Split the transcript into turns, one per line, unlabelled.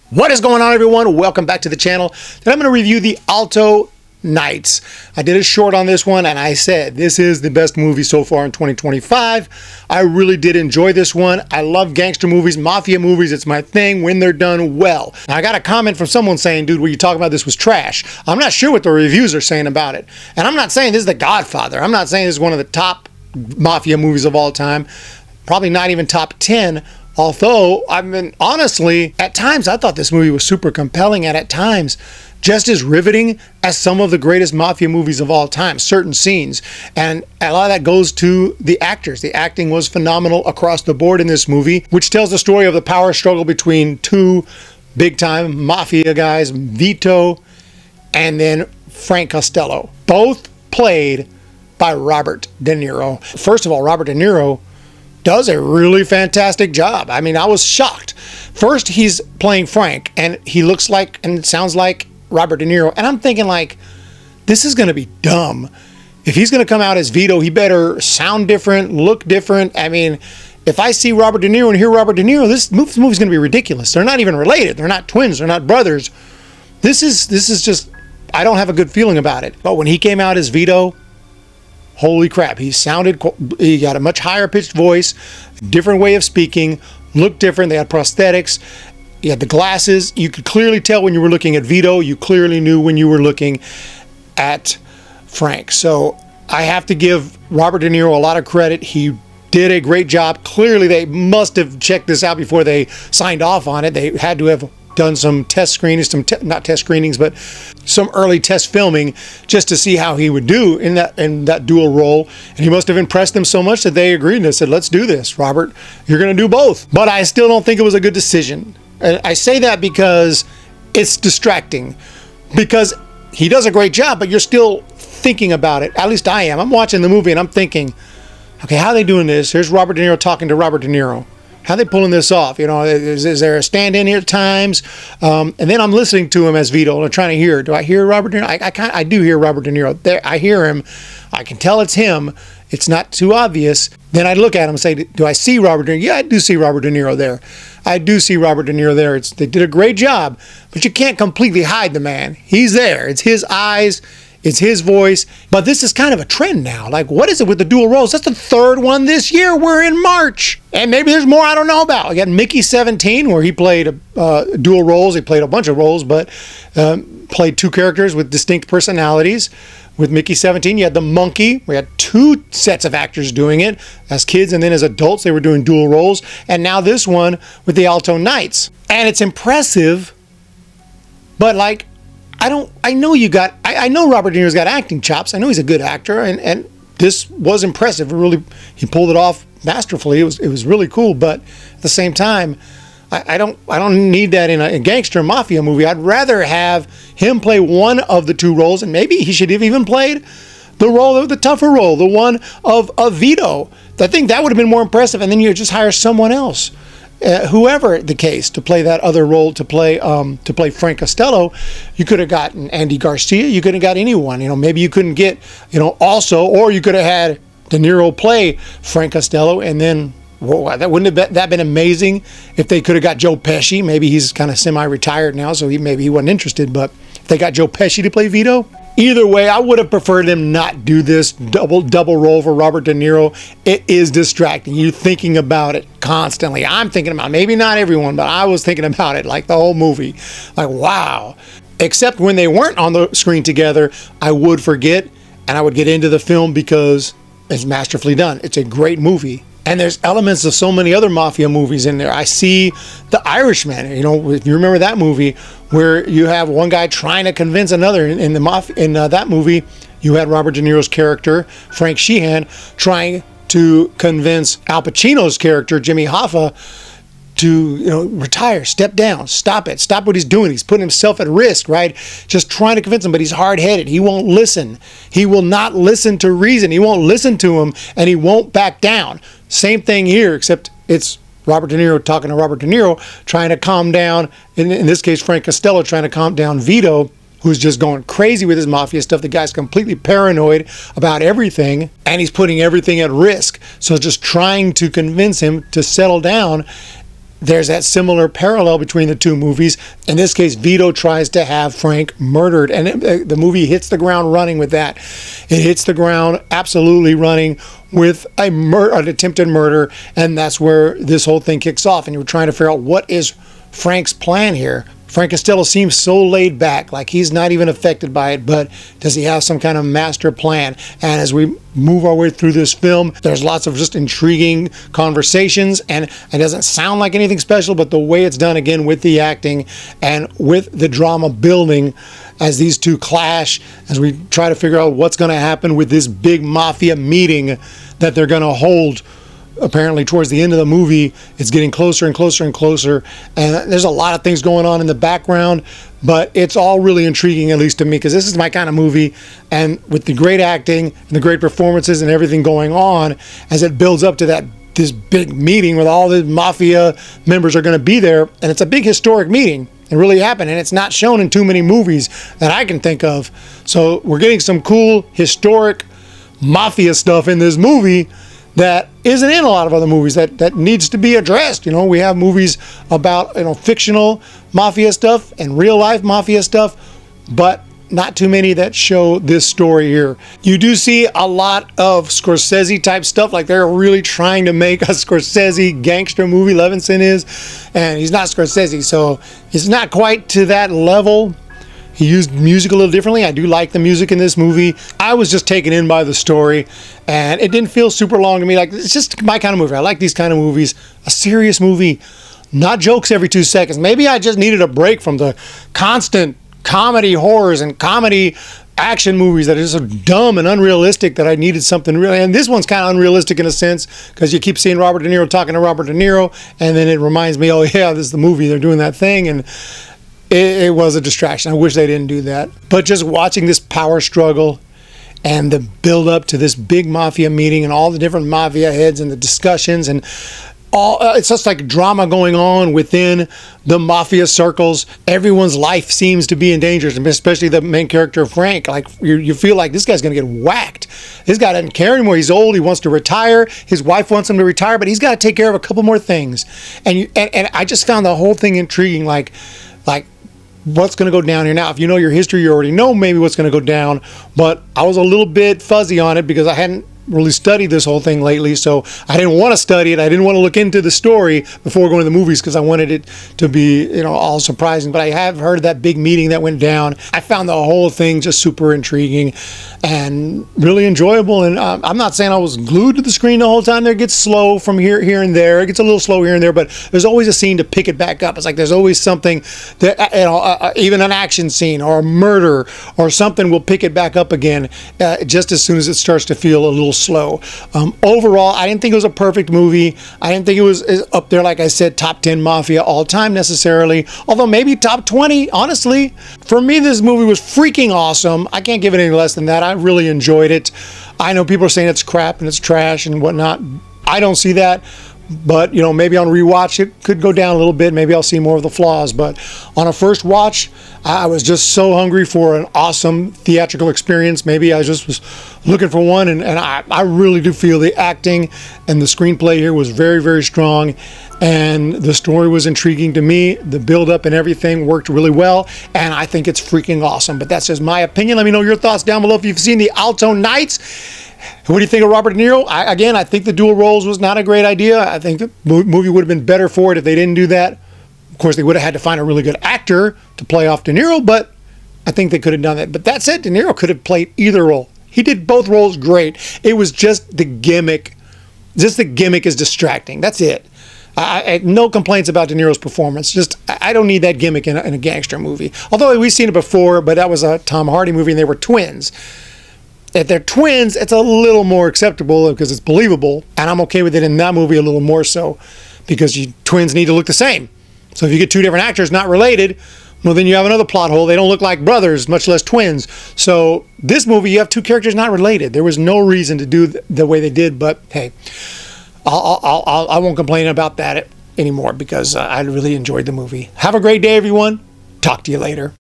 What is going on, everyone? Welcome back to the channel. Today I'm going to review the ALTO Nights. I did a short on this one and I said this is the best movie so far in 2025. I really did enjoy this one. I love gangster movies, mafia movies. It's my thing when they're done well. Now, I got a comment from someone saying, dude, what you talking about this was trash. I'm not sure what the reviews are saying about it. And I'm not saying this is The Godfather. I'm not saying this is one of the top mafia movies of all time. Probably not even top 10. Although, I mean, honestly, at times I thought this movie was super compelling and at times just as riveting as some of the greatest mafia movies of all time, certain scenes. And a lot of that goes to the actors. The acting was phenomenal across the board in this movie, which tells the story of the power struggle between two big-time mafia guys, Vito and then Frank Costello, both played by Robert Deniro. First of all, Robert Deniro does a really fantastic job. I mean, I was shocked. First, he's playing Frank, and he looks like and sounds like Robert De Niro. And I'm thinking, like, this is going to be dumb. If he's going to come out as Vito, he better sound different, look different. I mean, if I see Robert De Niro and hear Robert De Niro, this movie's going to be ridiculous. They're not even related. They're not twins. They're not brothers. This is just, I don't have a good feeling about it. But when he came out as Vito, holy crap, he got a much higher pitched voice, different way of speaking, looked different. They had prosthetics. He had the glasses. You could clearly tell when you were looking at Vito. You clearly knew when you were looking at Frank. So I have to give Robert De Niro a lot of credit. He did a great job. Clearly, they must have checked this out before they signed off on it. They had to have done some test screenings, not test screenings, but some early test filming just to see how he would do in that dual role. And he must have impressed them so much that they agreed and they said, let's do this, Robert. You're going to do both. But I still don't think it was a good decision. And I say that because it's distracting. Because he does a great job, but you're still thinking about it. At least I am. I'm watching the movie and I'm thinking, okay, how are they doing this? Here's Robert De Niro talking to Robert De Niro. How are they pulling this off? You know, is there a stand-in here at times? And then I'm listening to him as Vito and trying to hear. Do I hear Robert De Niro? I do hear Robert De Niro. There, I hear him. I can tell it's him. It's not too obvious. Then I look at him and say, do I see Robert De Niro? Yeah, I do see Robert De Niro there. I do see Robert De Niro there. They did a great job, but you can't completely hide the man. He's there. It's his eyes. It's his voice. But this is kind of a trend now. Like, what is it with the dual roles? That's the third one this year. We're in March. And maybe there's more I don't know about. I got Mickey 17, where he played dual roles. He played a bunch of roles, but played two characters with distinct personalities. With Mickey 17, you had the Monkey. We had two sets of actors doing it. As kids and then as adults, they were doing dual roles. And now this one with the ALTO Nights. And it's impressive, but like, I know Robert De Niro's got acting chops. I know he's a good actor, and this was impressive. He pulled it off masterfully. It was really cool, but at the same time, I don't need that in a gangster mafia movie. I'd rather have him play one of the two roles, and maybe he should have even played the tougher role, the one of Vito. I think that would have been more impressive, and then you just hire someone else. Whoever the case, to play that other role, to play Frank Costello. You could have gotten Andy Garcia. You could have got anyone. You know, maybe you couldn't get, also, or you could have had De Niro play Frank Costello, and then that wouldn't have that been amazing if they could have got Joe Pesci. Maybe he's kind of semi-retired now, so maybe he wasn't interested. But if they got Joe Pesci to play Vito. Either way, I would have preferred them not do this double role for Robert De Niro. It is distracting. You're thinking about it constantly. I'm thinking about it. Maybe not everyone, but I was thinking about it like the whole movie. Like, wow. Except when they weren't on the screen together, I would forget and I would get into the film because it's masterfully done. It's a great movie. And there's elements of so many other mafia movies in there. I see The Irishman. If you remember that movie, where you have one guy trying to convince another. In that movie, you had Robert De Niro's character, Frank Sheehan, trying to convince Al Pacino's character, Jimmy Hoffa, to retire, step down, stop what he's doing. He's putting himself at risk, right? Just trying to convince him, but he's hard-headed. He won't listen. He will not listen to reason. He won't listen to him, and he won't back down. Same thing here, except it's Robert De Niro talking to Robert De Niro, trying to calm down, in this case, Frank Costello trying to calm down Vito, who's just going crazy with his mafia stuff. The guy's completely paranoid about everything, and he's putting everything at risk. So just trying to convince him to settle down there's that similar parallel between the two movies. In this case, Vito tries to have Frank murdered, and the movie hits the ground running with that. It hits the ground absolutely running with an attempted murder, and that's where this whole thing kicks off. And you're trying to figure out, what is Frank's plan here? Frank Costello seems so laid back, like he's not even affected by it, but does he have some kind of master plan? And as we move our way through this film, there's lots of just intriguing conversations, and it doesn't sound like anything special, but the way it's done, again, with the acting and with the drama building as these two clash, as we try to figure out what's going to happen with this big mafia meeting that they're going to hold. Apparently towards the end of the movie, it's getting closer and closer and closer, and there's a lot of things going on in the background, but it's all really intriguing, at least to me, because this is my kind of movie. And with the great acting and the great performances and everything going on, as it builds up to this big meeting where all the mafia members are going to be there, and it's a big historic meeting. It really happened, and it's not shown in too many movies that I can think of. So we're getting some cool historic mafia stuff in this movie that isn't in a lot of other movies, that needs to be addressed. You know, we have movies about, fictional mafia stuff and real life mafia stuff, but not too many that show this story here. You do see a lot of Scorsese type stuff, like they're really trying to make a Scorsese gangster movie, Levinson is, and he's not Scorsese, so it's not quite to that level. He used music a little differently. I do like the music in this movie. I was just taken in by the story, and it didn't feel super long to me. Like, it's just my kind of movie. I like these kind of movies. A serious movie, not jokes every 2 seconds. Maybe I just needed a break from the constant comedy horrors and comedy action movies that are just so dumb and unrealistic, that I needed something real. And this one's kind of unrealistic in a sense, because you keep seeing Robert De Niro talking to Robert De Niro, and then it reminds me, oh yeah, this is the movie. They're doing that thing, and it was a distraction. I wish they didn't do that. But just watching this power struggle and the build up to this big mafia meeting and all the different mafia heads and the discussions and all, it's just like drama going on within the mafia circles. Everyone's life seems to be in danger, especially the main character, Frank. Like, you feel like this guy's going to get whacked. This guy doesn't care anymore. He's old. He wants to retire. His wife wants him to retire, but he's got to take care of a couple more things. And I just found the whole thing intriguing. Like what's going to go down here now? If you know your history, you already know maybe what's going to go down, but I was a little bit fuzzy on it because I hadn't really studied this whole thing lately, so I didn't want to study it. I didn't want to look into the story before going to the movies because I wanted it to be, all surprising. But I have heard of that big meeting that went down. I found the whole thing just super intriguing and really enjoyable. And I'm not saying I was glued to the screen the whole time. There gets slow from here and there. It gets a little slow here and there, but there's always a scene to pick it back up. It's like there's always something that, even an action scene or a murder or something will pick it back up again just as soon as it starts to feel a little slow. Overall, I didn't think it was a perfect movie. I didn't think it was up there, like I said, top 10 mafia all time necessarily, although maybe top 20, honestly. For me, this movie was freaking awesome. I can't give it any less than that. I really enjoyed it. I know people are saying it's crap and it's trash and whatnot. I don't see that. But, maybe on rewatch, it could go down a little bit. Maybe I'll see more of the flaws. But on a first watch, I was just so hungry for an awesome theatrical experience. Maybe I just was looking for one. And I really do feel the acting and the screenplay here was very, very strong. And the story was intriguing to me. The build-up and everything worked really well. And I think it's freaking awesome. But that's just my opinion. Let me know your thoughts down below if you've seen the ALTO Nights. What do you think of Robert De Niro? I think the dual roles was not a great idea. I think the movie would have been better for it if they didn't do that. Of course, they would have had to find a really good actor to play off De Niro, but I think they could have done that. But that's it. De Niro could have played either role. He did both roles great. It was just the gimmick. Just the gimmick is distracting. That's it. I no complaints about De Niro's performance. Just, I don't need that gimmick in a gangster movie. Although we've seen it before, but that was a Tom Hardy movie and they were twins. If they're twins, it's a little more acceptable because it's believable. And I'm okay with it in that movie a little more so because twins need to look the same. So if you get two different actors not related, well, then you have another plot hole. They don't look like brothers, much less twins. So this movie, you have two characters not related. There was no reason to do the way they did. But hey, I won't complain about that anymore because I really enjoyed the movie. Have a great day, everyone. Talk to you later.